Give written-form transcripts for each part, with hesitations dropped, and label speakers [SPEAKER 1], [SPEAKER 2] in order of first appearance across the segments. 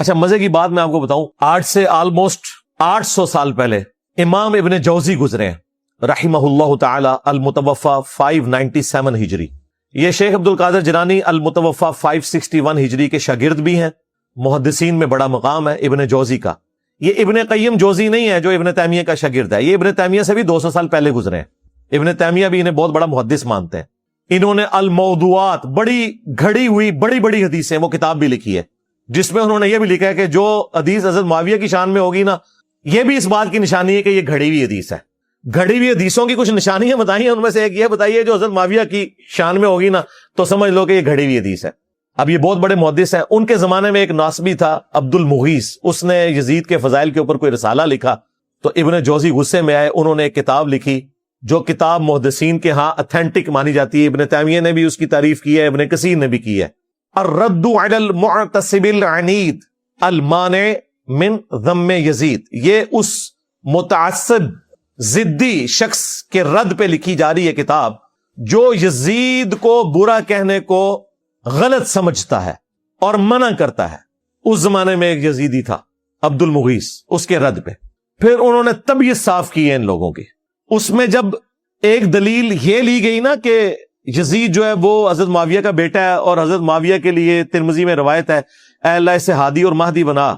[SPEAKER 1] اچھا مزے کی بات میں آپ کو بتاؤں، آج سے آلموسٹ 800 سال پہلے امام ابن جوزی گزرے ہیں رحمہ اللہ تعالی، المتوفا 597 ہجری۔ یہ شیخ عبد القادر جیلانی المتوفا 561 ہجری کے شاگرد بھی ہیں، محدثین میں بڑا مقام ہے ابن جوزی کا۔ یہ ابن قیم جوزی نہیں ہے جو ابن تیمیہ کا شاگرد ہے، یہ ابن تیمیہ سے بھی 200 سال پہلے گزرے ہیں۔ ابن تیمیہ بھی انہیں بہت بڑا محدث مانتے ہیں۔ انہوں نے الموضوعات، بڑی گھڑی ہوئی بڑی بڑی حدیثیں، وہ کتاب بھی لکھی ہے جس میں انہوں نے یہ بھی لکھا ہے کہ جو حدیث حضرت معاویہ کی شان میں ہوگی نا، یہ بھی اس بات کی نشانی ہے کہ یہ گھڑی ہوئی حدیث ہے۔ گھڑی ہوئی حدیثوں کی کچھ نشانیاں بتائی ہیں، ان میں سے ایک یہ بتائیے جو حضرت معاویہ کی شان میں ہوگی نا تو سمجھ لو کہ یہ گھڑی ہوئی حدیث ہے۔ اب یہ بہت بڑے محدث ہیں۔ ان کے زمانے میں ایک ناصبی تھا عبد المغیث، اس نے یزید کے فضائل کے اوپر کوئی رسالہ لکھا، تو ابن جوزی غصے میں آئے، انہوں نے ایک کتاب لکھی جو کتاب محدثین کے ہاں اتھینٹک مانی جاتی ہے۔ ابن تیمیہ نے بھی اس کی تعریف کی ہے، ابن کثیر نے بھی کی ہے، الرد علی المعتصب العنید المانع من ذم یزید۔ یہ اس متعصب ضدی شخص کے رد پہ لکھی جا رہی ہے کتاب جو یزید کو برا کہنے کو غلط سمجھتا ہے اور منع کرتا ہے۔ اس زمانے میں ایک یزیدی تھا عبد المغیث، اس کے رد پہ پھر انہوں نے طبیعت صاف کی ہے ان لوگوں کی۔ اس میں جب ایک دلیل یہ لی گئی نا کہ یزید جو ہے وہ حضرت معاویہ کا بیٹا ہے اور حضرت معاویہ کے لیے ترمذی میں روایت ہے اے اللہ اسے ہادی اور مہدی بنا،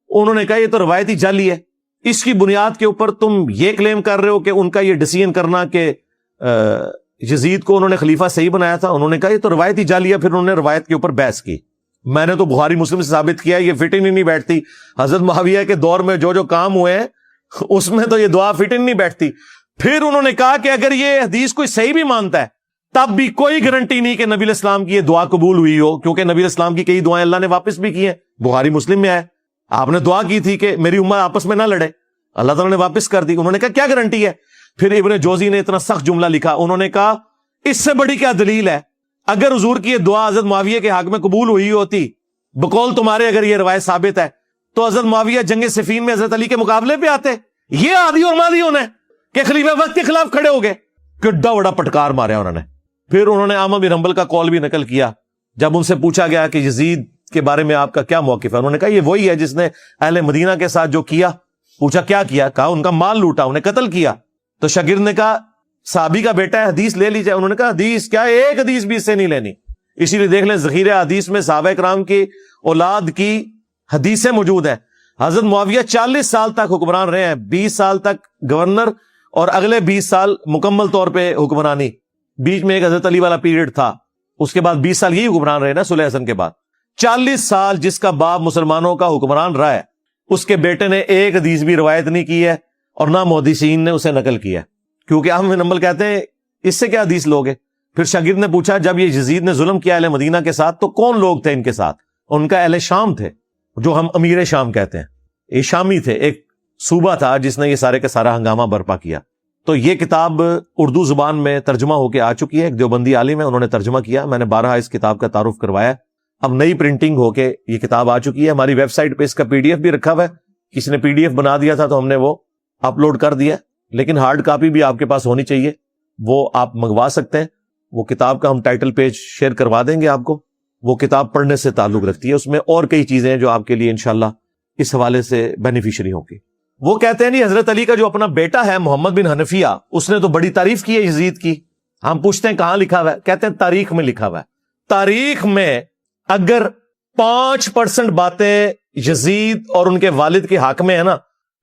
[SPEAKER 1] انہوں نے کہا یہ تو روایتی جعلی ہے، اس کی بنیاد کے اوپر تم یہ کلیم کر رہے ہو کہ ان کا یہ ڈیسیژن کرنا کہ یزید کو انہوں نے خلیفہ صحیح بنایا تھا، انہوں نے کہا یہ تو روایتی جعلی ہے۔ پھر انہوں نے روایت کے اوپر بحث کی۔ میں نے تو بخاری مسلم سے ثابت کیا یہ فٹ ان نہیں بیٹھتی، حضرت معاویہ کے دور میں جو جو کام ہوئے ہیں اس میں تو یہ دعا فٹ ان نہیں بیٹھتی۔ پھر انہوں نے کہا کہ اگر یہ حدیث کوئی صحیح بھی مانتا ہے تب بھی کوئی گارنٹی نہیں کہ نبی الاسلام کی یہ دعا قبول ہوئی ہو، کیونکہ نبی الاسلام کی کئی دعائیں اللہ نے واپس بھی کی ہیں، بخاری مسلم میں ہے۔ آپ نے دعا کی تھی کہ میری امت آپس میں نہ لڑے، اللہ تعالیٰ نے واپس کر دی۔ انہوں نے کہا کیا گارنٹی ہے؟ پھر ابن جوزی نے اتنا سخت جملہ لکھا، انہوں نے کہا اس سے بڑی کیا دلیل ہے؟ اگر حضور کی یہ دعا حضرت معاویہ کے حق میں قبول ہوئی ہوتی بقول تمہارے، اگر یہ روایت ثابت ہے تو حضرت معاویہ جنگ صفین میں حضرت علی کے مقابلے پہ آتے۔ یہ آدھی اور مادی ہونا ہے کہ خلیفہ وقت کے خلاف کھڑے ہو گئے، کڈا بڑا پٹکار مارا انہوں نے۔ پھر انہوں نے احمد بن حنبل کا قول بھی نقل کیا، جب ان سے پوچھا گیا کہ یزید کے بارے میں آپ کا کیا موقف ہے، انہوں نے کہا یہ وہی ہے جس نے اہل مدینہ کے ساتھ جو کیا۔ پوچھا کیا کیا؟ کہا ان کا مال لوٹا، انہیں قتل کیا۔ تو شاگرد نے کہا صحابی کا بیٹا ہے، حدیث لے لیجیے۔ انہوں نے کہا حدیث کیا، ایک حدیث بھی اس سے نہیں لینی۔ اسی لیے دیکھ لیں ذخیرہ حدیث میں صحابہ کرام کی اولاد کی حدیثیں موجود ہیں۔ حضرت معاویہ 40 سال تک حکمران رہے ہیں، 20 سال تک گورنر اور اگلے 20 سال مکمل طور پہ حکمرانی، بیچ میں ایک حضرت علی والا پیریڈ تھا، اس کے بعد 20 سال یہی حکمران رہے نا صلح حسن کے بعد۔ 40 سال جس کا باپ مسلمانوں کا حکمران رہا ہے، اس کے بیٹے نے ایک حدیث بھی روایت نہیں کی ہے اور نہ محدثین نے اسے نقل کیا ہے، کیونکہ احمد بن حنبل کہتے ہیں اس سے کیا حدیث لوگے۔ پھر شاگرد نے پوچھا جب یہ یزید نے ظلم کیا اہل مدینہ کے ساتھ تو کون لوگ تھے ان کے ساتھ؟ ان کا اہل شام تھے، جو ہم امیر شام کہتے ہیں، یہ شامی تھے، ایک صوبہ تھا جس نے یہ سارے کا سارا ہنگامہ برپا کیا۔ تو یہ کتاب اردو زبان میں ترجمہ ہو کے آ چکی ہے، ایک دیوبندی عالم ہے انہوں نے ترجمہ کیا، میں نے 12 اس کتاب کا تعارف کروایا۔ اب نئی پرنٹنگ ہو کے یہ کتاب آ چکی ہے، ہماری ویب سائٹ پہ اس کا PDF بھی رکھا ہوا ہے، کسی نے PDF بنا دیا تھا تو ہم نے وہ اپلوڈ کر دیا، لیکن ہارڈ کاپی بھی آپ کے پاس ہونی چاہیے، وہ آپ منگوا سکتے ہیں۔ وہ کتاب کا ہم ٹائٹل پیج شیئر کروا دیں گے آپ کو، وہ کتاب پڑھنے سے تعلق رکھتی ہے، اس میں اور کئی چیزیں ہیں جو آپ کے لیے انشاءاللہ اس حوالے سے بینیفیشری ہوں گی۔ وہ کہتے ہیں نہیں حضرت علی کا جو اپنا بیٹا ہے محمد بن حنفیہ، اس نے تو بڑی تعریف کی ہے یزید کی۔ ہم پوچھتے ہیں کہاں لکھا ہوا ہے؟ کہتے ہیں تاریخ میں لکھا ہوا ہے۔ تاریخ میں اگر 5% باتیں یزید اور ان کے والد کے حق میں ہے نا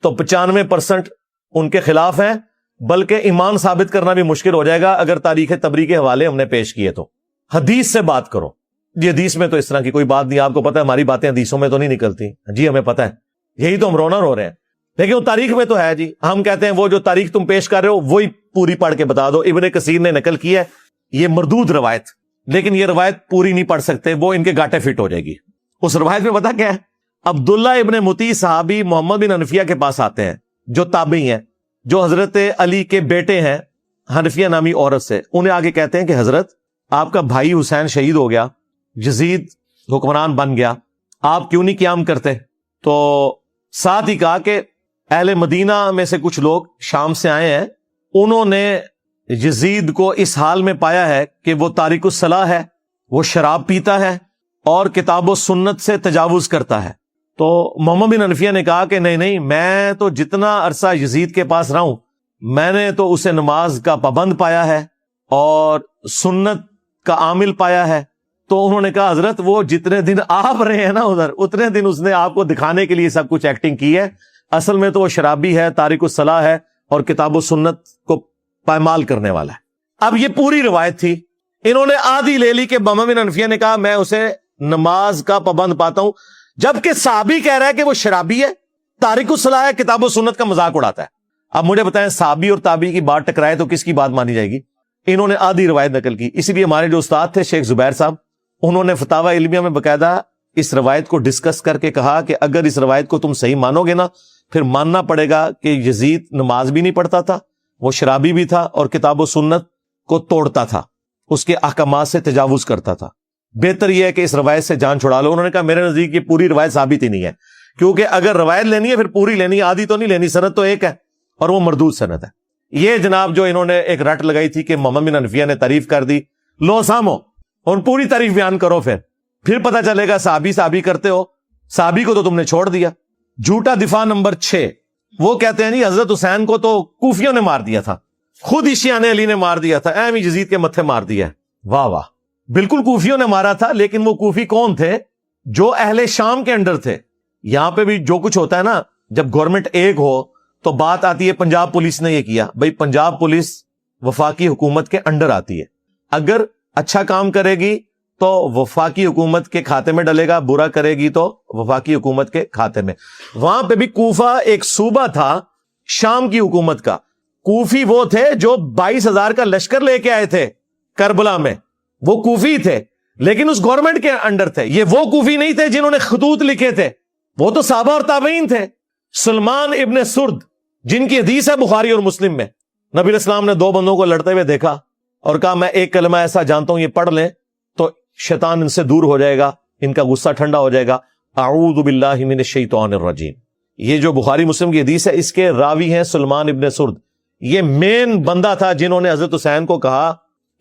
[SPEAKER 1] تو 95% ان کے خلاف ہیں، بلکہ ایمان ثابت کرنا بھی مشکل ہو جائے گا اگر تاریخ تبری کے حوالے ہم نے پیش کیے تو۔ حدیث سے بات کرو جی، حدیث میں تو اس طرح کی کوئی بات نہیں، آپ کو پتہ ہے ہماری باتیں حدیثوں میں تو نہیں نکلتی جی، ہمیں پتہ ہے، یہی تو ہم رونا رو رہے ہیں، لیکن وہ تاریخ میں تو ہے جی۔ ہم کہتے ہیں وہ جو تاریخ تم پیش کر رہے ہو وہی پوری پڑھ کے بتا دو۔ ابن کثیر نے نقل کی ہے یہ مردود روایت، لیکن یہ روایت پوری نہیں پڑھ سکتے، وہ ان کے گاٹے فٹ ہو جائے گی۔ اس روایت میں پتہ کیا ہے؟ عبداللہ ابن مطیع صحابی محمد بن حنفیہ کے پاس آتے ہیں جو تابعی ہیں، جو حضرت علی کے بیٹے ہیں حنفیہ نامی عورت سے، انہیں آگے کہتے ہیں کہ حضرت آپ کا بھائی حسین شہید ہو گیا، یزید حکمران بن گیا، آپ کیوں نہیں قیام کرتے؟ تو ساتھ ہی کہا کہ اہل مدینہ میں سے کچھ لوگ شام سے آئے ہیں، انہوں نے یزید کو اس حال میں پایا ہے کہ وہ تارک الصلاح ہے، وہ شراب پیتا ہے اور کتاب و سنت سے تجاوز کرتا ہے، تو محمد بن حنفیہ نے کہا کہ نہیں نہیں، میں تو جتنا عرصہ یزید کے پاس رہا ہوں میں نے تو اسے نماز کا پابند پایا ہے اور سنت کا عامل پایا ہے۔ تو انہوں نے کہا حضرت وہ جتنے دن آپ رہے ہیں نا ادھر، اتنے دن اس نے آپ کو دکھانے کے لیے سب کچھ ایکٹنگ کی ہے، اصل میں تو وہ شرابی ہے، تارک الصلاح ہے اور کتاب و سنت کو پائمال کرنے والا ہے۔ اب یہ پوری روایت تھی، انہوں نے آدھی لے لی کہ محمد بن حنفیہ نے کہا میں اسے نماز کا پابند پاتا ہوں، جبکہ صحابی کہہ رہا ہے کہ وہ شرابی ہے، تارک الصلاح ہے، کتاب و سنت کا مذاق اڑاتا ہے۔ اب مجھے بتائیں صحابی اور تابعی کی بات ٹکرائے تو کس کی بات مانی جائے گی؟ انہوں نے آدھی روایت نقل کی۔ اسی لیے ہمارے جو استاد تھے شیخ زبیر صاحب، انہوں نے فتاوی علمیہ میں باقاعدہ اس روایت کو ڈسکس کر کے کہا کہ اگر اس روایت کو تم صحیح مانو گے نا، پھر ماننا پڑے گا کہ یزید نماز بھی نہیں پڑھتا تھا، وہ شرابی بھی تھا اور کتاب و سنت کو توڑتا تھا، اس کے احکامات سے تجاوز کرتا تھا۔ بہتر یہ ہے کہ اس روایت سے جان چھڑا لو۔ انہوں نے کہا میرے نزدیک یہ پوری روایت ثابت ہی نہیں ہے، کیونکہ اگر روایت لینی ہے پھر پوری لینی ہے، آدھی تو نہیں لینی، سند تو ایک ہے اور وہ مردود سند ہے۔ یہ جناب جو انہوں نے ایک رٹ لگائی تھی کہ محمد بن حنفیہ نے تعریف کر دی، لو سامو اور پوری تعریف بیان کرو، پھر پتہ چلے گا صحابی کرتے ہو، صحابی کو تو تم نے چھوڑ دیا۔ جھوٹا دفاع نمبر 6، وہ کہتے ہیں جی حضرت حسین کو تو کوفیوں نے مار دیا تھا، خود عشیان علی نے مار دیا تھا، ایم یزید کے متھے مار دیا ہے۔ واہ واہ، بالکل کوفیوں نے مارا تھا، لیکن وہ کوفی کون تھے؟ جو اہل شام کے انڈر تھے۔ یہاں پہ بھی جو کچھ ہوتا ہے نا، جب گورنمنٹ ایک ہو تو بات آتی ہے پنجاب پولیس نے یہ کیا، بھئی پنجاب پولیس وفاقی حکومت کے انڈر آتی ہے، اگر اچھا کام کرے گی تو وفاقی حکومت کے کھاتے میں ڈلے گا، برا کرے گی تو وفاقی حکومت کے کھاتے میں۔ وہاں پہ بھی کوفہ ایک صوبہ تھا شام کی حکومت کا، کوفی وہ تھے جو 22,000 کا لشکر لے کے آئے تھے کربلا میں، وہ کوفی تھے لیکن اس گورنمنٹ کے انڈر تھے۔ یہ وہ کوفی نہیں تھے جنہوں نے خطوط لکھے تھے، وہ تو صحابہ اور تابعین تھے۔ سلمان ابن سرد، جن کی حدیث ہے بخاری اور مسلم میں، نبی علیہ السلام نے 2 بندوں کو لڑتے ہوئے دیکھا اور کہا میں ایک کلمہ ایسا جانتا ہوں، یہ پڑھ لیں تو شیطان ان سے دور ہو جائے گا، ان کا غصہ ٹھنڈا ہو جائے گا، اعوذ باللہ من الشیطان الرجیم۔ یہ جو بخاری مسلم کی حدیث ہے اس کے راوی ہیں سلمان ابن سرد۔ یہ مین بندہ تھا جنہوں نے حضرت حسین کو کہا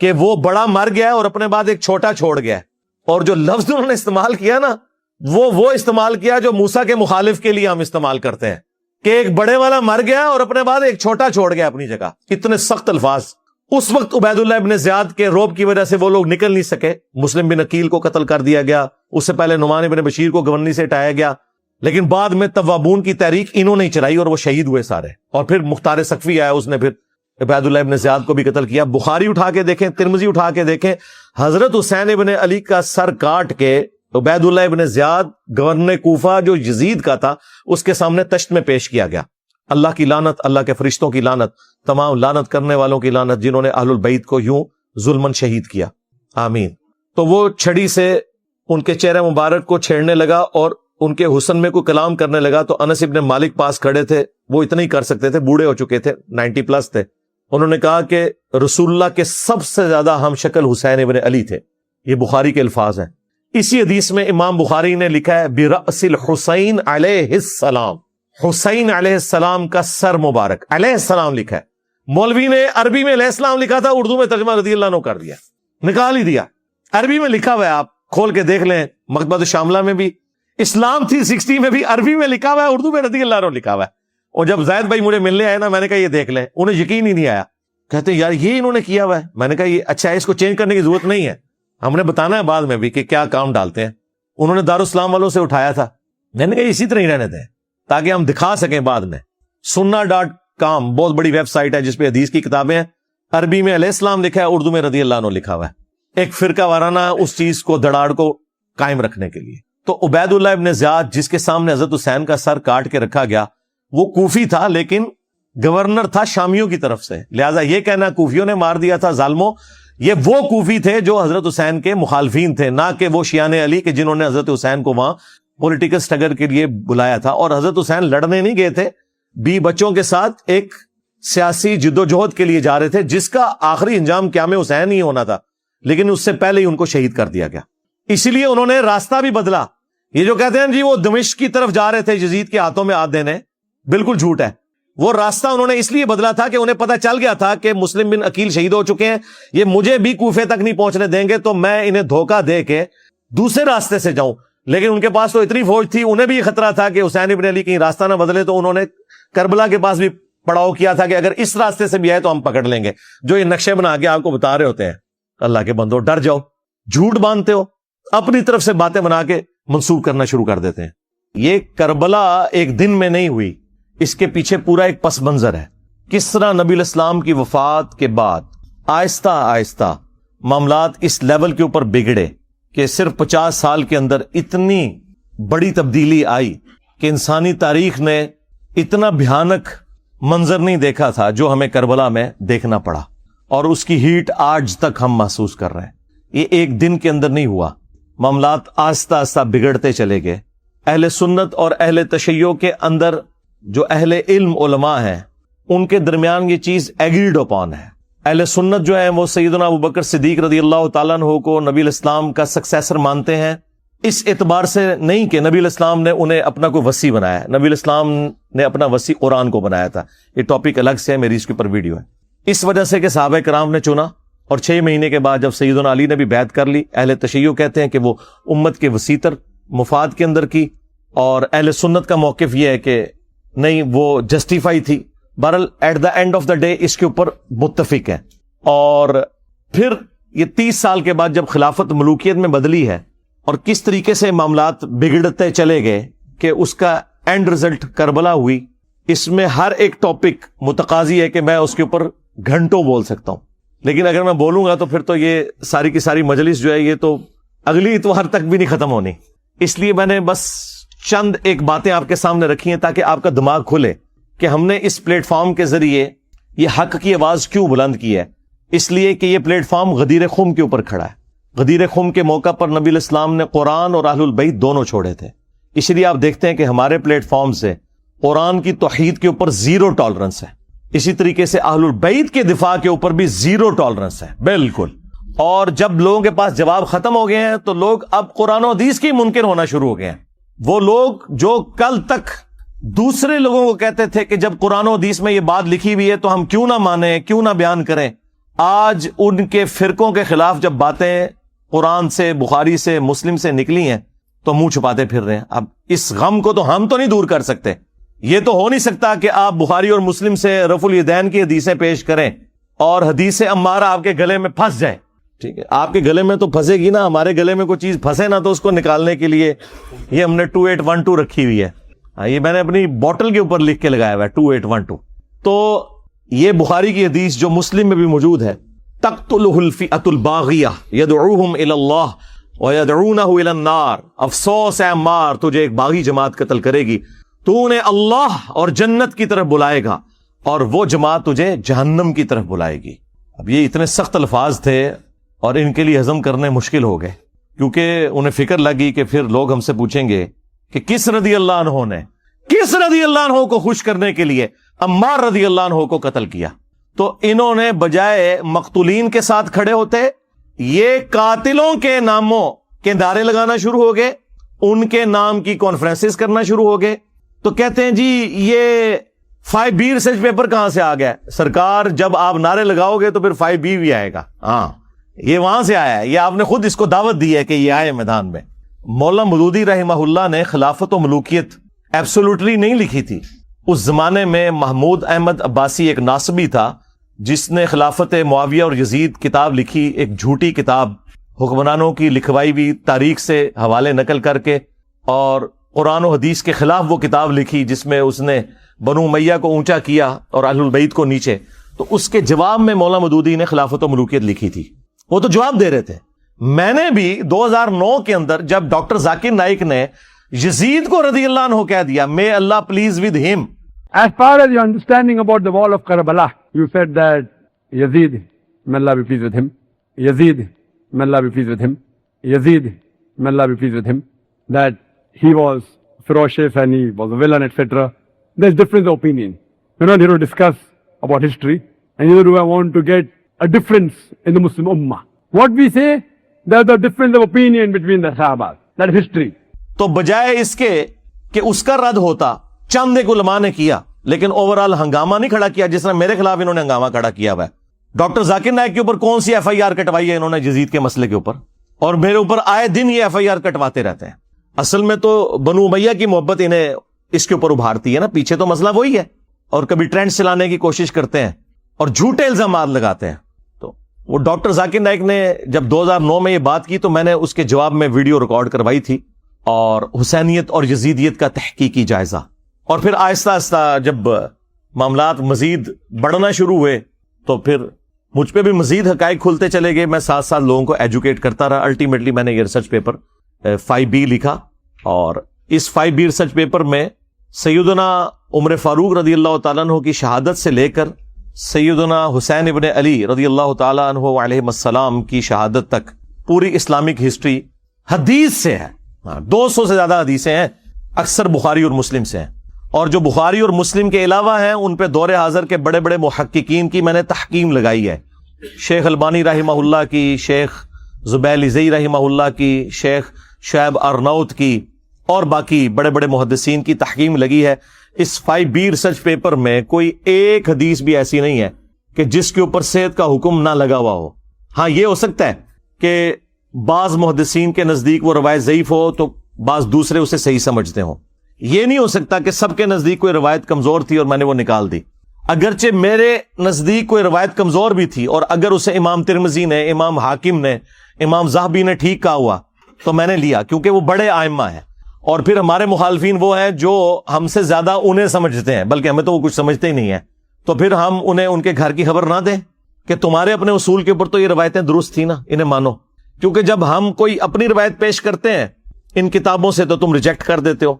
[SPEAKER 1] کہ وہ بڑا مر گیا اور اپنے بعد ایک چھوٹا چھوڑ گیا، اور جو لفظ انہوں نے استعمال کیا نا وہ استعمال کیا جو موسیٰ کے مخالف کے لیے ہم استعمال کرتے ہیں، کہ ایک بڑے والا مر گیا اور اپنے بعد ایک چھوٹا چھوڑ گیا اپنی جگہ۔ اتنے سخت الفاظ۔ اس وقت عبید اللہ ابن زیاد کے روب کی وجہ سے وہ لوگ نکل نہیں سکے، مسلم بن عقیل کو قتل کر دیا گیا، اس سے پہلے نعمان بن بشیر کو گورنری سے ہٹایا گیا، لیکن بعد میں توابون کی تحریک انہوں نے چلائی اور وہ شہید ہوئے سارے، اور پھر مختار سقفی آیا، اس نے پھر عبید اللہ ابن زیاد کو بھی قتل کیا۔ بخاری اٹھا کے دیکھیں، ترمذی اٹھا کے دیکھیں، حضرت حسین ابن علی کا سر کاٹ کے عبید اللہ ابن زیاد گورنر کوفہ جو یزید کا تھا اس کے سامنے تشت میں پیش کیا گیا۔ اللہ کی لعنت، اللہ کے فرشتوں کی لعنت، تمام لعنت کرنے والوں کی لعنت جنہوں نے اہل البیت کو یوں ظلمن شہید کیا، آمین۔ تو وہ چھڑی سے ان کے چہرے مبارک کو چھیڑنے لگا اور ان کے حسن میں کوئی کلام کرنے لگا، تو انس ابن مالک پاس کھڑے تھے، وہ اتنا ہی کر سکتے تھے، بوڑھے ہو چکے تھے، 90 پلس تھے۔ انہوں نے کہا کہ رسول اللہ کے سب سے زیادہ ہم شکل حسین ابن علی تھے۔ یہ بخاری کے الفاظ ہیں۔ اسی حدیث میں امام بخاری نے لکھا ہے برأس الحسین علیہ السلام، حسین علیہ السلام کا سر مبارک، علیہ السلام لکھا ہے۔ مولوی نے عربی میں علیہ السلام لکھا تھا، اردو میں ترجمہ رضی اللہ عنہ کر دیا، نکال ہی دیا۔ عربی میں لکھا ہوا ہے، آپ کھول کے دیکھ لیں، مکتبۃ الشاملہ میں بھی، اسلام 360 میں بھی عربی میں لکھا ہوا ہے، اردو میں رضی اللہ عنہ لکھا ہوا ہے۔ اور جب زید بھائی مجھے ملنے آئے نا، میں نے کہا یہ دیکھ لیں، انہیں یقین ہی نہیں آیا، کہتے ہیں یار یہ انہوں نے کیا ہوا ہے۔ میں نے کہا یہ اچھا ہے، اس کو چینج کرنے کی ضرورت نہیں ہے، ہم نے بتانا ہے بعد میں بھی کہ کیا کام ڈالتے ہیں۔ انہوں نے دارالاسلام والوں سے اٹھایا تھا، میں نے کہا اسی طرح ہی رہنے دیں تاکہ ہم دکھا سکیں بعد میں۔ sunna.com بہت بڑی ویب سائٹ ہے جس پہ حدیث کی کتابیں ہیں، عربی میں علیہ السلام لکھا ہے، اردو میں رضی اللہ عنہ لکھا ہوا ہے، ایک فرقہ وارانہ اس چیز کو دڑاڑ کو قائم رکھنے کے لیے۔ تو عبید اللہ ابن زیاد جس کے سامنے حضرت حسین کا سر کاٹ کے رکھا گیا، وہ کوفی تھا لیکن گورنر تھا شامیوں کی طرف سے، لہٰذا یہ کہنا کوفیوں نے مار دیا تھا ظالموں، یہ وہ کوفی تھے جو حضرت حسین کے مخالفین تھے، نہ کہ وہ شیعان علی کے جنہوں نے حضرت حسین کو وہاں پولیٹیکل سٹرگل کے لیے بلایا تھا۔ اور حضرت حسین لڑنے نہیں گئے تھے، 20 بچوں کے ساتھ ایک سیاسی جدوجہد کے لیے جا رہے تھے جس کا آخری انجام قیام حسین ہی ہونا تھا، لیکن اس سے پہلے ہی ان کو شہید کر دیا گیا۔ اسی لیے انہوں نے راستہ بھی بدلا۔ یہ جو کہتے ہیں جی وہ دمشق کی طرف جا رہے تھے یزید کے ہاتھوں میں ہاتھ دینے، بالکل جھوٹ ہے۔ وہ راستہ انہوں نے اس لیے بدلا تھا کہ انہیں پتہ چل گیا تھا کہ مسلم بن عقیل شہید ہو چکے ہیں، یہ مجھے بھی کوفے تک نہیں پہنچنے دیں گے، تو میں انہیں دھوکہ دے کے دوسرے راستے سے جاؤں۔ لیکن ان کے پاس تو اتنی فوج تھی, انہیں بھی یہ خطرہ تھا کہ حسین ابن علی کہیں راستہ نہ بدلے, تو انہوں نے کربلا کے پاس بھی پڑاؤ کیا تھا کہ اگر اس راستے سے بھی آئے تو ہم پکڑ لیں گے. جو یہ نقشے بنا کے آپ کو بتا رہے ہوتے ہیں, اللہ کے بندو ڈر جاؤ, جھوٹ باندھتے ہو, اپنی طرف سے باتیں بنا کے منسوخ کرنا شروع کر دیتے ہیں. یہ کربلا ایک دن میں نہیں ہوئی, اس کے پیچھے پورا ایک پس منظر ہے. کس طرح نبی الاسلام کی وفات کے بعد آہستہ آہستہ معاملات اس لیول کے اوپر بگڑے کہ صرف 50 سال کے اندر اتنی بڑی تبدیلی آئی کہ انسانی تاریخ نے اتنا بھیانک منظر نہیں دیکھا تھا جو ہمیں کربلا میں دیکھنا پڑا, اور اس کی ہیٹ آج تک ہم محسوس کر رہے ہیں. یہ ایک دن کے اندر نہیں ہوا, معاملات آہستہ آہستہ بگڑتے چلے گئے. اہل سنت اور اہل تشیع کے اندر جو اہل علم علماء ہیں ان کے درمیان یہ چیز ایگریڈ اپون ہے. اہل سنت جو ہیں وہ سیدنا ابوبکر صدیق رضی اللہ تعالیٰ عنہ کو نبی الاسلام کا سکسیسر مانتے ہیں, اس اعتبار سے نہیں کہ نبی الاسلام نے انہیں اپنا کوئی وصی بنایا. نبی الاسلام نے اپنا وصی قرآن کو بنایا تھا, یہ ٹاپک الگ سے ہے, میری اس کے اوپر ویڈیو ہے. اس وجہ سے کہ صحابہ کرام نے چنا, اور 6 مہینے کے بعد جب سیدنا علی نے بھی بیعت کر لی, اہل تشیع کہتے ہیں کہ وہ امت کے وسیع مفاد کے اندر کی, اور اہل سنت کا موقف یہ ہے کہ نہیں, وہ جسٹیفائی تھی. بہرحال at the end of the day اس کے اوپر متفق ہے. اور پھر یہ 30 سال کے بعد جب خلافت ملوکیت میں بدلی ہے اور کس طریقے سے معاملات بگڑتے چلے گئے کہ اس کا اینڈ رزلٹ کربلا ہوئی, اس میں ہر ایک ٹاپک متقاضی ہے کہ میں اس کے اوپر گھنٹوں بول سکتا ہوں. لیکن اگر میں بولوں گا تو پھر تو یہ ساری کی ساری مجلس جو ہے یہ تو اگلی اتوار تک بھی نہیں ختم ہونی. اس لیے میں نے بس چند ایک باتیں آپ کے سامنے رکھی ہیں تاکہ آپ کا دماغ کھلے کہ ہم نے اس پلیٹ فارم کے ذریعے یہ حق کی آواز کیوں بلند کی ہے. اس لیے کہ یہ پلیٹ فارم غدیر خم کے اوپر کھڑا ہے. غدیر خم کے موقع پر نبی الاسلام نے قرآن اور اہل البیت دونوں چھوڑے تھے. اس لیے آپ دیکھتے ہیں کہ ہمارے پلیٹ فارم سے قرآن کی توحید کے اوپر 0 ٹالرنس ہے, اسی طریقے سے اہل البیت کے دفاع کے اوپر بھی 0 ٹالرنس ہے بالکل. اور جب لوگوں کے پاس جواب ختم ہو گئے ہیں تو لوگ اب قرآن و حدیث کی منکر ہونا شروع ہو گئے ہیں. وہ لوگ جو کل تک دوسرے لوگوں کو کہتے تھے کہ جب قرآن و حدیث میں یہ بات لکھی ہوئی ہے تو ہم کیوں نہ مانیں, کیوں نہ بیان کریں, آج ان کے فرقوں کے خلاف جب باتیں قرآن سے, بخاری سے, مسلم سے نکلی ہیں تو منہ چھپاتے پھر رہے ہیں. اب اس غم کو تو ہم تو نہیں دور کر سکتے. یہ تو ہو نہیں سکتا کہ آپ بخاری اور مسلم سے رفع الیدین کی حدیثیں پیش کریں اور حدیث امارہ آپ کے گلے میں پھنس جائے. ٹھیک ہے, آپ کے گلے میں تو پھنسے گی نا, ہمارے گلے میں کوئی چیز پھنسے نا تو اس کو نکالنے کے لیے یہ ہم نے 2812 رکھی ہوئی ہے. یہ میں نے اپنی بوٹل کے اوپر لکھ کے لگایا ہوا ہے 2812. تو یہ بخاری کی حدیث جو مسلم میں بھی موجود ہے, تقتلہ الفئۃ الباغیہ یدعوہم الی اللہ ویدعونہ الی النار. افسوس اے عمار, تجھے ایک باغی جماعت قتل کرے گی, تو انہیں اللہ اور جنت کی طرف بلائے گا اور وہ جماعت تجھے جہنم کی طرف بلائے گی. اب یہ اتنے سخت الفاظ تھے اور ان کے لیے ہضم کرنے مشکل ہو گئے, کیونکہ انہیں فکر لگی کہ پھر لوگ ہم سے پوچھیں گے کہ کس رضی اللہ عنہ نے, کس رضی اللہ عنہ کو خوش کرنے کے لیے عمار رضی اللہ عنہ کو قتل کیا. تو انہوں نے بجائے مقتولین کے ساتھ کھڑے ہوتے یہ قاتلوں کے ناموں کے نعرے لگانا شروع ہو گئے, ان کے نام کی کانفرنسز کرنا شروع ہو گئے. تو کہتے ہیں جی یہ 5B ریسرچ پیپر کہاں سے آ گیا؟ سرکار جب آپ نعرے لگاؤ گے تو پھر 5B بھی آئے گا. ہاں یہ وہاں سے آیا ہے, یہ آپ نے خود اس کو دعوت دی ہے کہ یہ آئے میدان میں. مولانا مودودی رحمہ اللہ نے خلافت و ملوکیت ایبسولوٹلی نہیں لکھی تھی. اس زمانے میں محمود احمد عباسی ایک ناصبی تھا جس نے خلافت معاویہ اور یزید کتاب لکھی, ایک جھوٹی کتاب حکمرانوں کی لکھوائی ہوئی تاریخ سے حوالے نقل کر کے, اور قرآن و حدیث کے خلاف وہ کتاب لکھی جس میں اس نے بنو امیہ کو اونچا کیا اور اہل البیت کو نیچے. تو اس کے جواب میں مولانا مودودی نے خلافت و ملوکیت لکھی تھی. وہ تو جواب دے رہے تھے. میں نے بھی 2009 کے اندر جب ڈاکٹر ذاکر نائک نے یزید کو رضی اللہ عنہ کہہ دیا, may Allah please with him.
[SPEAKER 2] As far as your understanding about the wall of Karbala, you said that Yazid, may Allah be pleased with him, Yazid, may Allah be pleased with him, Yazid, may Allah be pleased with him, that he was ferocious and he was a villain, etc. There's difference of opinion. We're not here to discuss about history, and neither do I want to get a difference in the Muslim Ummah. What we say, there's a difference of opinion between the Sahabas. That is history.
[SPEAKER 1] تو بجائے اس کے کہ اس کا رد ہوتا, چند ایک علماء نے کیا, لیکن اوورال ہنگامہ نہیں کھڑا کیا جس طرح میرے خلاف انہوں نے ہنگامہ کھڑا کیا ہوا ہے. ڈاکٹر ذاکر نائک کے اوپر کون سی FIR کٹوائی ہے انہوں نے یزید کے مسئلے کے اوپر, اور میرے اوپر آئے دن یہ FIR کٹواتے رہتے ہیں. اصل میں تو بنو امیہ کی محبت انہیں اس کے اوپر ابھارتی ہے نا، پیچھے تو مسئلہ وہی ہے، اور کبھی ٹرینڈ چلانے کی کوشش کرتے ہیں اور جھوٹے الزامات لگاتے ہیں. تو وہ ڈاکٹر ذاکر نائک نے جب 2009 میں یہ بات کی تو میں نے اس کے جواب میں ویڈیو ریکارڈ کروائی تھی، اور حسینیت اور یزیدیت کا تحقیقی جائزہ. اور پھر آہستہ آہستہ جب معاملات مزید بڑھنا شروع ہوئے تو پھر مجھ پہ بھی مزید حقائق کھلتے چلے گئے. میں ساتھ ساتھ لوگوں کو ایجوکیٹ کرتا رہا. الٹیمیٹلی میں نے یہ ریسرچ پیپر 5B لکھا، اور اس 5B ریسرچ پیپر میں سیدنا عمر فاروق رضی اللہ تعالیٰ عنہ کی شہادت سے لے کر سیدنا حسین ابن علی رضی اللہ تعالیٰ عنہ علیہ السلام کی شہادت تک پوری اسلامک ہسٹری حدیث سے ہے. 200 سے زیادہ حدیثیں ہیں، اکثر بخاری اور مسلم سے ہیں، اور جو بخاری اور مسلم کے علاوہ ہیں ان پہ دور حاضر کے بڑے بڑے محققین کی میں نے تحقیم لگائی ہے. شیخ البانی رحمہ اللہ کی، شیخ زبیلیزی رحمہ اللہ کی، شیخ شعیب ارناؤت کی، اور باقی بڑے بڑے محدثین کی تحقیم لگی ہے. اس 5B ریسرچ پیپر میں کوئی ایک حدیث بھی ایسی نہیں ہے کہ جس کے اوپر صحت کا حکم نہ لگا ہوا ہو. ہاں یہ ہو سکتا ہے کہ بعض محدثین کے نزدیک وہ روایت ضعیف ہو تو بعض دوسرے اسے صحیح سمجھتے ہوں. یہ نہیں ہو سکتا کہ سب کے نزدیک کوئی روایت کمزور تھی اور میں نے وہ نکال دی. اگرچہ میرے نزدیک کوئی روایت کمزور بھی تھی، اور اگر اسے امام ترمذی نے، امام حاکم نے، امام ذہبی نے ٹھیک کہا ہوا تو میں نے لیا، کیونکہ وہ بڑے ائمہ ہیں. اور پھر ہمارے مخالفین وہ ہیں جو ہم سے زیادہ انہیں سمجھتے ہیں، بلکہ ہمیں تو وہ کچھ سمجھتے ہی نہیں ہیں. تو پھر ہم انہیں ان کے گھر کی خبر نہ دیں کہ تمہارے اپنے اصول کے اوپر تو یہ روایتیں درست تھی نا، انہیں مانو. کیونکہ جب ہم کوئی اپنی روایت پیش کرتے ہیں ان کتابوں سے تو تم ریجیکٹ کر دیتے ہو.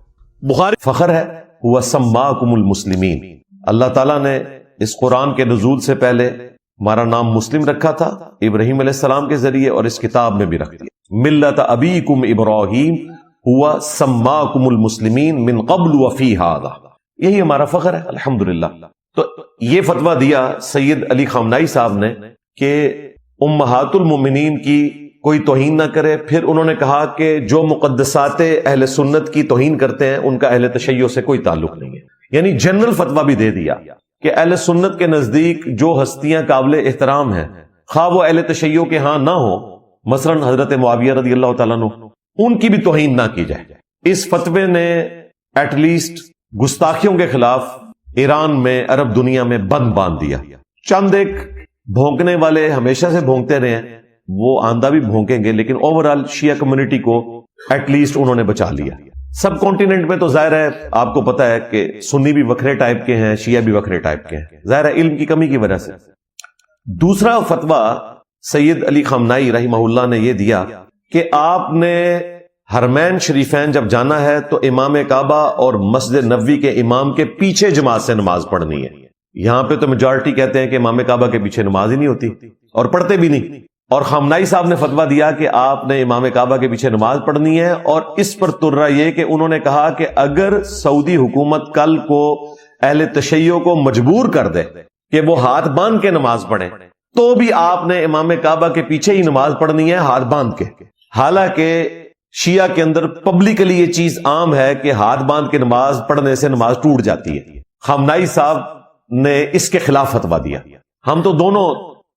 [SPEAKER 1] بخاری فخر ہے هو سماکم المسلمین. اللہ تعالیٰ نے اس قرآن کے نزول سے پہلے ہمارا نام مسلم رکھا تھا ابراہیم علیہ السلام کے ذریعے، اور اس کتاب میں بھی رکھ دیا. ملت ابیکم ابراہیم ہوا سماکم المسلمین من قبل وفی ھذا. یہی ہمارا فخر ہے الحمدللہ. تو یہ فتویٰ دیا سید علی خامنائی صاحب نے کہ امہات المومنین کی کوئی توہین نہ کرے. پھر انہوں نے کہا کہ جو مقدسات اہل سنت کی توہین کرتے ہیں ان کا اہل تشیع سے کوئی تعلق نہیں ہے. یعنی جنرل فتویٰ بھی دے دیا کہ اہل سنت کے نزدیک جو ہستیاں قابل احترام ہیں، خواہ وہ اہل تشیع کے ہاں نہ ہو، مثلا حضرت معاویہ رضی اللہ تعالیٰ عنہ، ان کی بھی توہین نہ کی جائے. اس فتوے نے ایٹ لیسٹ گستاخیوں کے خلاف ایران میں، عرب دنیا میں بند باندھ دیا. چند ایک بھونکنے والے ہمیشہ سے بھونکتے رہے ہیں، وہ آندہ بھی بھونکیں گے، لیکن اوورال شیعہ کمیونٹی کو ایٹ لیسٹ انہوں نے بچا لیا. سب کانٹیننٹ میں تو ظاہر ہے آپ کو پتا ہے کہ سنی بھی وکھرے ٹائپ کے ہیں، شیعہ بھی وکھرے ٹائپ کے ہیں، ظاہر ہے علم کی کمی کی وجہ سے. دوسرا فتویٰ سید علی خامنائی رحمہ اللہ نے یہ دیا کہ آپ نے حرمین شریفین جب جانا ہے تو امام کعبہ اور مسجد نبوی کے امام کے پیچھے جماعت سے نماز پڑھنی ہے. یہاں پہ تو میجورٹی کہتے ہیں کہ امام کعبہ کے پیچھے نماز ہی نہیں ہوتی اور پڑھتے بھی نہیں. اور خامنائی صاحب نے فتویٰ دیا کہ آپ نے امام کعبہ کے پیچھے نماز پڑھنی ہے. اور اس پر ترا یہ کہ انہوں نے کہا کہ اگر سعودی حکومت کل کو اہل تشیع کو مجبور کر دے کہ وہ ہاتھ باندھ کے نماز پڑھیں تو بھی آپ نے امام کعبہ کے پیچھے ہی نماز پڑھنی ہے ہاتھ باندھ کے. حالانکہ شیعہ کے اندر پبلکلی یہ چیز عام ہے کہ ہاتھ باندھ کے نماز پڑھنے سے نماز ٹوٹ جاتی ہے. خامنائی صاحب نے اس کے خلاف فتویٰ دیا. ہم تو دونوں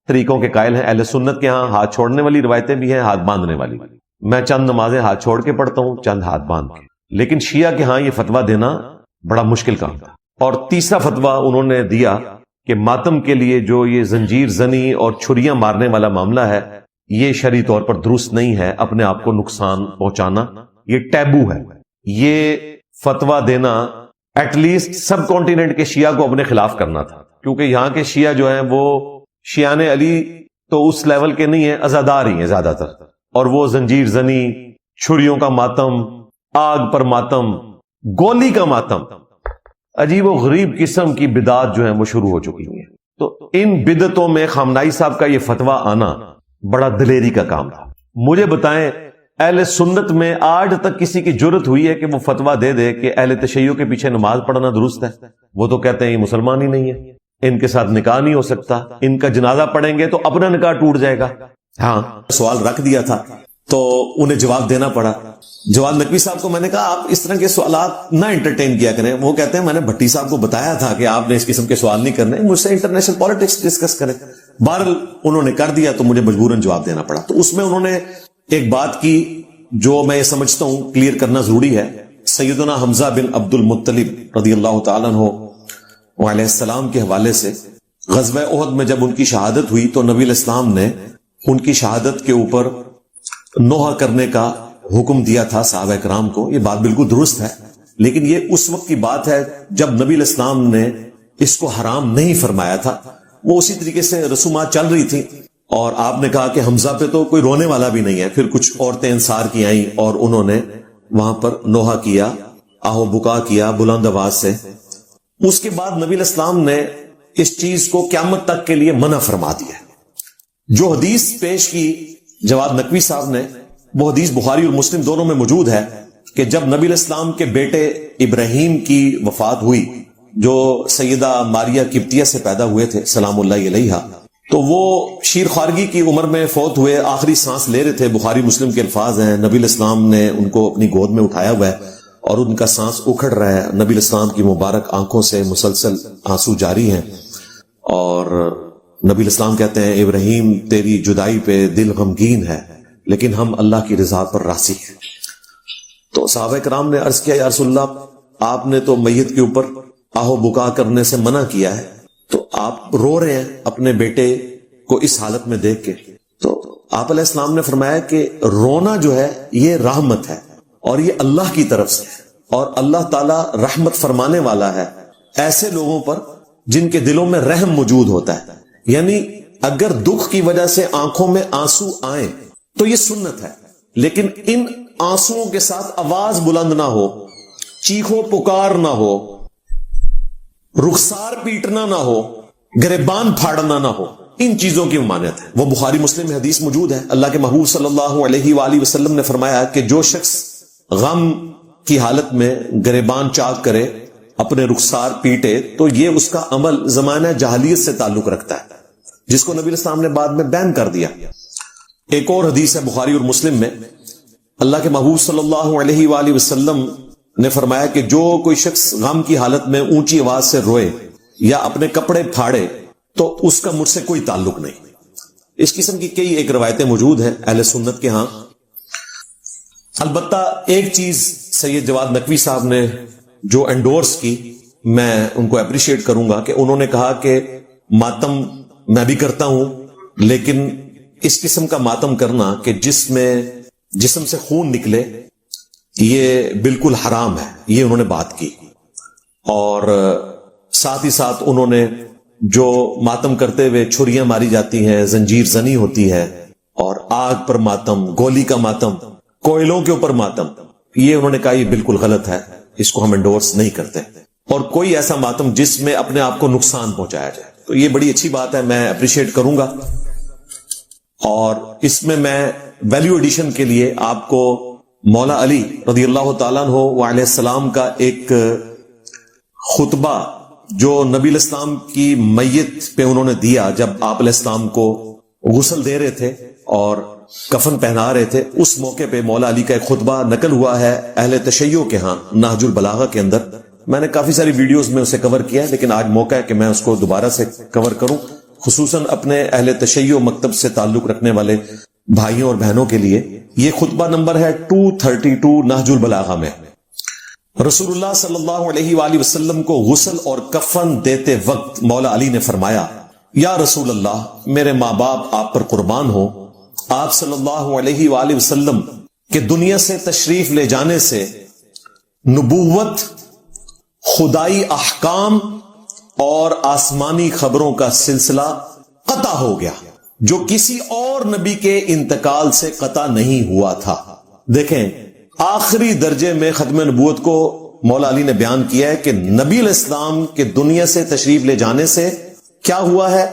[SPEAKER 1] طریقوں کے قائل ہیں. اہل سنت کے ہاں ہاتھ چھوڑنے والی روایتیں بھی ہیں، ہاتھ باندھنے والی. میں چند نمازیں ہاتھ چھوڑ کے پڑھتا ہوں، چند ہاتھ باندھ کے. لیکن شیعہ کے ہاں یہ فتویٰ دینا بڑا مشکل کام تھا. اور تیسرا فتویٰ انہوں نے دیا کہ ماتم کے لیے جو یہ زنجیر زنی اور چھریاں مارنے والا معاملہ ہے یہ شرعی طور پر درست نہیں ہے. اپنے آپ کو نقصان پہنچانا یہ ٹیبو ہے. یہ فتویٰ دینا ایٹ لیسٹ سب کانٹیننٹ کے شیعہ کو اپنے خلاف کرنا تھا، کیونکہ یہاں کے شیعہ جو ہیں وہ شیعان علی تو اس لیول کے نہیں ہیں، عزادار ہی ہیں زیادہ تر. اور وہ زنجیر زنی، چھریوں کا ماتم، آگ پر ماتم، گولی کا ماتم، عجیب و غریب قسم کی بدعات جو ہیں وہ شروع ہو چکی ہیں. تو ان بدعتوں میں خامنائی صاحب کا یہ فتویٰ آنا بڑا دلیری کا کام تھا. مجھے بتائیں اہل سنت میں آج تک کسی کی جرت ہوئی ہے کہ وہ فتویٰ دے دے کہ اہل تشیع کے پیچھے نماز پڑھنا درست ہے؟ وہ تو کہتے ہیں یہ مسلمان ہی نہیں ہے، ان کے ساتھ نکاح نہیں ہو سکتا، ان کا جنازہ پڑھیں گے تو اپنا نکاح ٹوٹ جائے گا. ہاں سوال رکھ دیا تھا تو انہیں جواب دینا پڑا. جواد نقوی صاحب کو میں نے کہا آپ اس طرح کے سوالات نہ انٹرٹین کیا کریں. وہ کہتے ہیں میں نے بھٹی صاحب کو بتایا تھا کہ آپ نے اس قسم کے سوال نہیں کرنے، مجھ سے انٹرنیشنل پالیٹکس ڈسکس کریں. بہرحال انہوں نے کر دیا تو مجھے مجبوراً جواب دینا پڑا. تو اس میں انہوں نے ایک بات کی جو میں یہ سمجھتا ہوں کلیئر کرنا ضروری ہے. سیدنا حمزہ بن عبد المطلب رضی اللہ تعالیٰ عنہ علیہ السلام کے حوالے سے غزوہ احد میں جب ان کی شہادت ہوئی تو نبی علیہ السلام نے ان کی شہادت کے اوپر نوحہ کرنے کا حکم دیا تھا صحابہ کرام کو. یہ بات بالکل درست ہے، لیکن یہ اس وقت کی بات ہے جب نبی علیہ السلام نے اس کو حرام نہیں فرمایا تھا. وہ اسی طریقے سے رسومات چل رہی تھی اور آپ نے کہا کہ حمزہ پہ تو کوئی رونے والا بھی نہیں ہے. پھر کچھ عورتیں انصار کی آئیں اور انہوں نے وہاں پر نوحہ کیا، آہو بکا کیا بلند آواز سے. اس کے بعد نبی علیہ السلام نے اس چیز کو قیامت تک کے لیے منع فرما دیا. جو حدیث پیش کی جواد نقوی صاحب نے، وہ حدیث بخاری اور مسلم دونوں میں موجود ہے کہ جب نبی علیہ السلام کے بیٹے ابراہیم کی وفات ہوئی، جو سیدہ ماریہ قبطیہ سے پیدا ہوئے تھے سلام اللہ علیہا، تو وہ شیر خوارگی کی عمر میں فوت ہوئے، آخری سانس لے رہے تھے. بخاری مسلم کے الفاظ ہیں، نبی علیہ السلام نے ان کو اپنی گود میں اٹھایا ہوا ہے اور ان کا سانس اکھڑ رہا ہے. نبی علیہ السلام کی مبارک آنکھوں سے مسلسل آنسو جاری ہیں اور نبی علیہ السلام کہتے ہیں ابراہیم تیری جدائی پہ دل غمگین ہے لیکن ہم اللہ کی رضا پر راضی ہیں. تو صحابہ کرام نے عرض کیا یا رسول اللہ، آپ نے تو میت کے اوپر آہو بکا کرنے سے منع کیا ہے، تو آپ رو رہے ہیں اپنے بیٹے کو اس حالت میں دیکھ کے. تو آپ علیہ السلام نے فرمایا کہ رونا جو ہے یہ رحمت ہے اور یہ اللہ کی طرف سے، اور اللہ تعالی رحمت فرمانے والا ہے ایسے لوگوں پر جن کے دلوں میں رحم موجود ہوتا ہے. یعنی اگر دکھ کی وجہ سے آنکھوں میں آنسو آئیں تو یہ سنت ہے، لیکن ان آنسوؤں کے ساتھ آواز بلند نہ ہو، چیخو پکار نہ ہو، رخسار پیٹنا نہ ہو، گریبان پھاڑنا نہ ہو، ان چیزوں کی ممانعت ہے. وہ بخاری مسلم میں حدیث موجود ہے. اللہ کے محبوب صلی اللہ علیہ وآلہ وسلم نے فرمایا کہ جو شخص غم کی حالت میں گریبان چاک کرے، اپنے رخسار پیٹے، تو یہ اس کا عمل زمانہ جاہلیت سے تعلق رکھتا ہے، جس کو نبی علیہ السلام نے بعد میں بین کر دیا. ایک اور حدیث ہے بخاری اور مسلم میں، اللہ کے محبوب صلی اللہ علیہ وآلہ وسلم نے فرمایا کہ جو کوئی شخص غم کی حالت میں اونچی آواز سے روئے یا اپنے کپڑے پھاڑے تو اس کا مجھ سے کوئی تعلق نہیں. اس قسم کی کئی ایک روایتیں موجود ہیں اہل سنت کے ہاں. البتہ ایک چیز سید جواد نقوی صاحب نے جو انڈورس کی، میں ان کو اپریشیٹ کروں گا کہ انہوں نے کہا کہ ماتم میں بھی کرتا ہوں، لیکن اس قسم کا ماتم کرنا کہ جس میں جسم سے خون نکلے یہ بالکل حرام ہے، یہ انہوں نے بات کی. اور ساتھ ہی ساتھ انہوں نے جو ماتم کرتے ہوئے چھریاں ماری جاتی ہیں، زنجیر زنی ہوتی ہے، اور آگ پر ماتم، گولی کا ماتم، کوئلوں کے اوپر ماتم، یہ انہوں نے کہا یہ بالکل غلط ہے، اس کو ہم انڈورس نہیں کرتے. اور کوئی ایسا ماتم جس میں اپنے آپ کو نقصان پہنچایا جائے، تو یہ بڑی اچھی بات ہے، میں اپریشیٹ کروں گا. اور اس میں ویلیو ایڈیشن کے لیے آپ کو مولا علی رضی اللہ تعالیٰ عنہ وعلیہ السلام کا ایک خطبہ جو نبی علیہ السلام کی میت پہ انہوں نے دیا جب آپ علیہ السلام کو غسل دے رہے تھے اور کفن پہنا رہے تھے، اس موقع پہ مولا علی کا ایک خطبہ نقل ہوا ہے اہل تشیع کے ہاں نہج البلاغہ کے اندر. میں نے کافی ساری ویڈیوز میں اسے کور کیا ہے، لیکن آج موقع ہے کہ میں اس کو دوبارہ سے کور کروں، خصوصاً اپنے اہل تشیع مکتب سے تعلق رکھنے والے بھائیوں اور بہنوں کے لیے. یہ خطبہ نمبر ہے 232 نہج البلاغہ میں. رسول اللہ صلی اللہ علیہ وآلہ وسلم کو غسل اور کفن دیتے وقت مولا علی نے فرمایا، یا رسول اللہ، میرے ماں باپ آپ پر قربان ہو. آپ صلی اللہ علیہ وآلہ وسلم کے دنیا سے تشریف لے جانے سے نبوت، خدائی احکام اور آسمانی خبروں کا سلسلہ قطع ہو گیا، جو کسی اور نبی کے انتقال سے قطع نہیں ہوا تھا. دیکھیں، آخری درجے میں ختم نبوت کو مولا علی نے بیان کیا ہے کہ نبی علیہ السلام کے دنیا سے تشریف لے جانے سے کیا ہوا ہے؟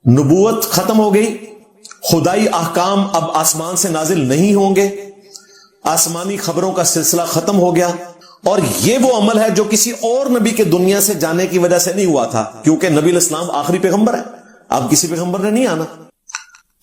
[SPEAKER 1] نبوت ختم ہو گئی، خدائی احکام اب آسمان سے نازل نہیں ہوں گے، آسمانی خبروں کا سلسلہ ختم ہو گیا. اور یہ وہ عمل ہے جو کسی اور نبی کے دنیا سے جانے کی وجہ سے نہیں ہوا تھا، کیونکہ نبی علیہ السلام آخری پیغمبر ہے، اب کسی پیغمبر نے نہیں آنا.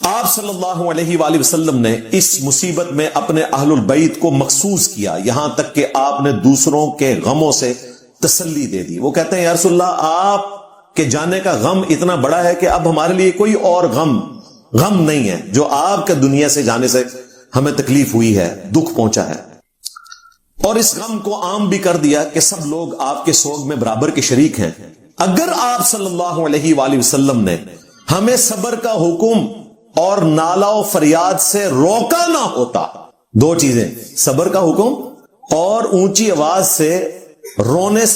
[SPEAKER 1] آپ صلی اللہ علیہ وآلہ وسلم نے اس مصیبت میں اپنے اہل البیت کو مخصوص کیا، یہاں تک کہ آپ نے دوسروں کے غموں سے تسلی دے دی. وہ کہتے ہیں یا رسول اللہ، آپ کے جانے کا غم اتنا بڑا ہے کہ اب ہمارے لیے کوئی اور غم نہیں ہے جو آپ کے دنیا سے جانے سے ہمیں تکلیف ہوئی ہے، دکھ پہنچا ہے، اور اس غم کو عام بھی کر دیا کہ سب لوگ آپ کے سوگ میں برابر کے شریک ہیں، اگر آپ صلی اللہ علیہ وآلہ وسلم نے ہمیں صبر کا حکم اور نالا و فریاد سے روکا نہ ہوتا، دو چیزیں، صبر کا حکم اور اونچی آواز سے رونے سے